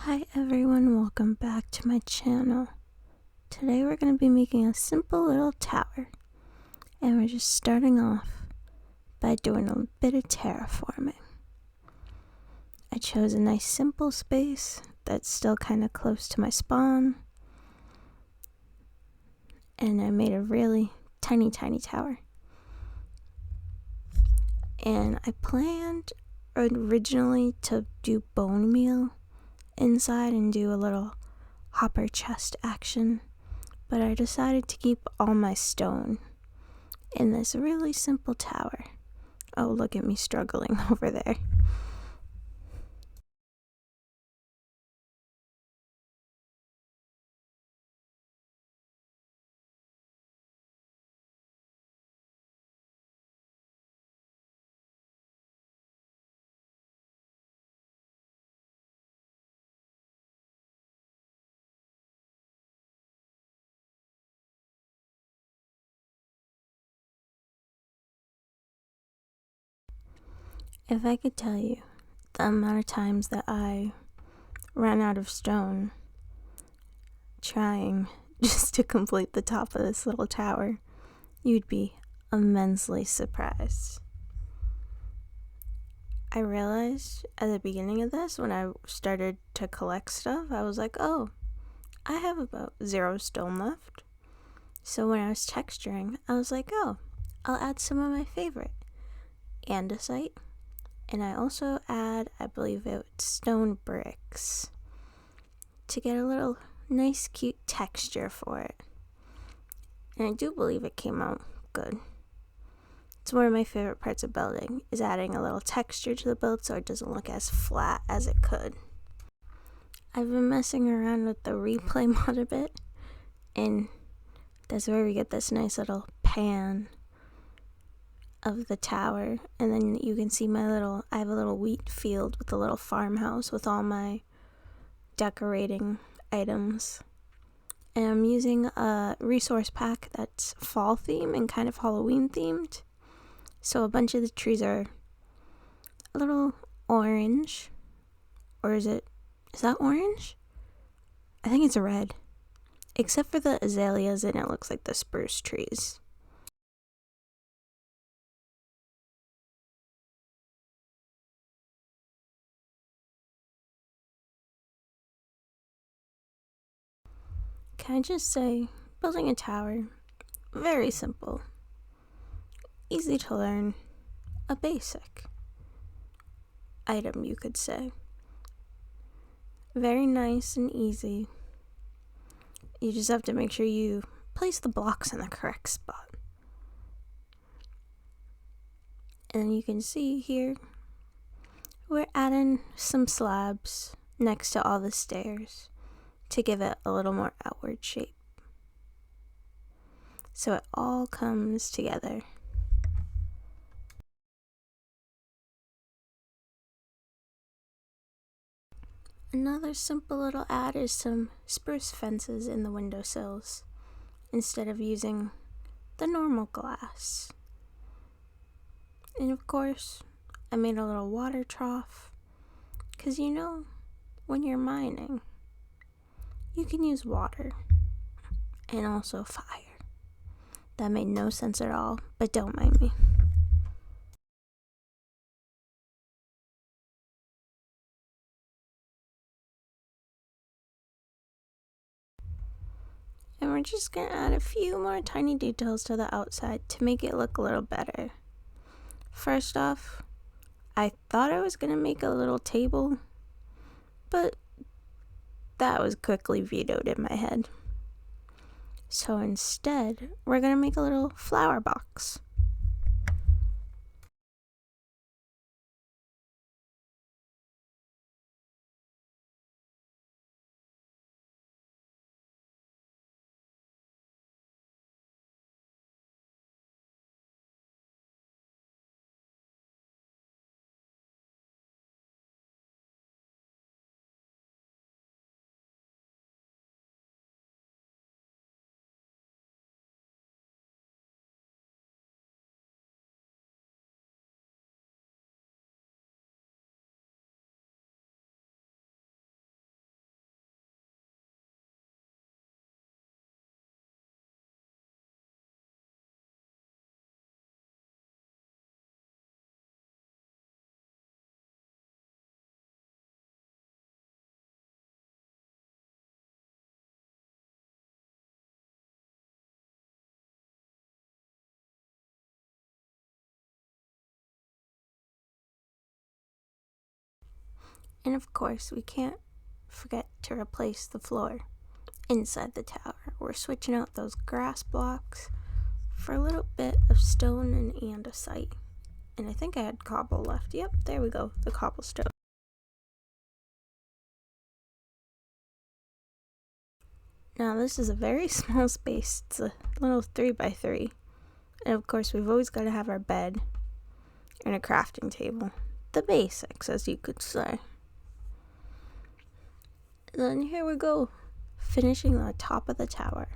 Hi everyone, welcome back to my channel. Today we're going to be making a simple little tower, and we're just starting off by doing a bit of terraforming. I chose a nice simple space that's still kind of close to my spawn, and I made a really tiny tower. And I planned originally to do bone meal inside and do a little hopper chest action, but I decided to keep all my stone in this really simple tower. Oh, look at me struggling over there. If I could tell you the amount of times that I ran out of stone trying just to complete the top of this little tower, you'd be immensely surprised. I realized at the beginning of this, when I started to collect stuff, I was like, oh, I have about 0 stone left. So when I was texturing, I was like, oh, I'll add some of my favorite andesite. And I also add, I believe it's stone bricks, to get a little nice cute texture for it. And I do believe it came out good. It's one of my favorite parts of building, is adding a little texture to the build so it doesn't look as flat as it could. I've been messing around with the replay mod a bit, and that's where we get this nice little pan of the tower, and then you can see I have a little wheat field with a little farmhouse with all my decorating items. And I'm using a resource pack that's fall theme and kind of Halloween themed. So a bunch of the trees are a little orange. Or is that orange? I think it's a red. Except for the azaleas, and it looks like the spruce trees. Can I just say, building a tower, very simple, easy to learn, a basic item, you could say. Very nice and easy. You just have to make sure you place the blocks in the correct spot. And you can see here, we're adding some slabs next to all the stairs to give it a little more outward shape, so it all comes together. Another simple little add is some spruce fences in the windowsills instead of using the normal glass. And of course, I made a little water trough, because when you're mining, you can use water and also fire. That made no sense at all, but don't mind me. And we're just gonna add a few more tiny details to the outside to make it look a little better. First off, I thought I was gonna make a little table, but that was quickly vetoed in my head. So instead, we're gonna make a little flower box. And of course, we can't forget to replace the floor inside the tower. We're switching out those grass blocks for a little bit of stone and andesite. And I think I had cobble left. Yep, there we go, the cobblestone. Now this is a very small space. It's a little 3x3. And of course we've always got to have our bed and a crafting table. The basics, as you could say. And then here we go, finishing the top of the tower.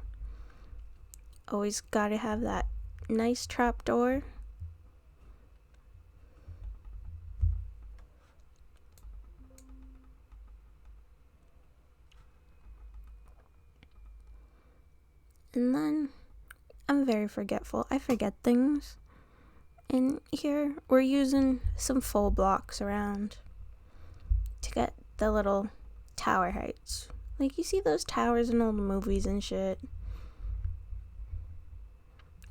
Always got to have that nice trap door. And then, I'm very forgetful. I forget things. And here, we're using some full blocks around to get the little tower heights. Like, you see those towers in old movies and shit.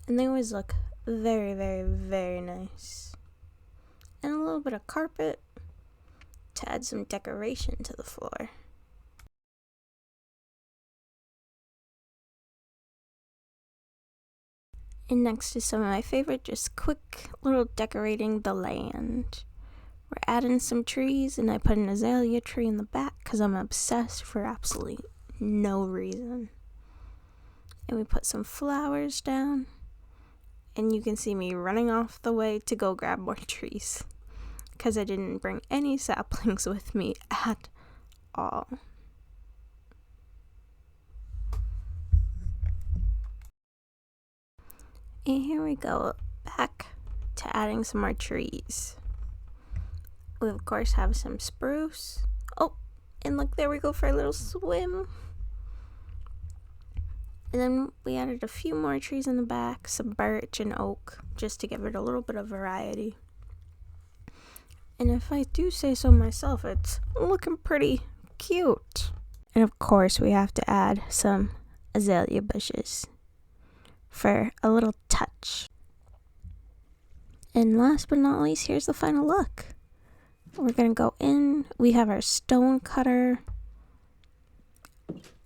And they always look very, very, very nice. And a little bit of carpet to add some decoration to the floor. And next is some of my favorite, just quick little decorating the land. We're adding some trees, and I put an azalea tree in the back because I'm obsessed for absolutely no reason. And we put some flowers down, and you can see me running off the way to go grab more trees because I didn't bring any saplings with me at all. And here we go, back to adding some more trees. We of course have some spruce. Oh, and look, there we go for a little swim. And then we added a few more trees in the back, some birch and oak, just to give it a little bit of variety. And if I do say so myself, it's looking pretty cute. And of course, we have to add some azalea bushes for a little touch. And last but not least, here's the final look. We're gonna go in. We have our stone cutter.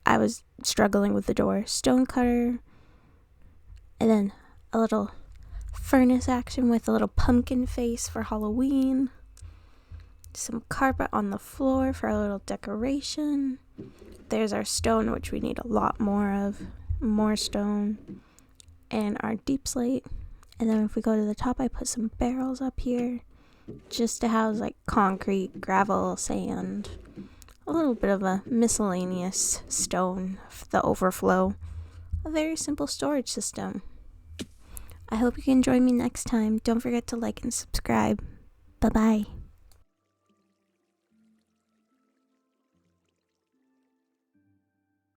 I was struggling with the door. Stone cutter. And then a little furnace action with a little pumpkin face for Halloween. Some carpet on the floor for a little decoration. There's our stone, which we need a lot more of. More stone. And our deep slate. And then if we go to the top, I put some barrels up here just to house like concrete, gravel, sand, a little bit of a miscellaneous stone for the overflow. A very simple storage system. I hope you can join me next time. Don't forget to like and subscribe. Bye bye.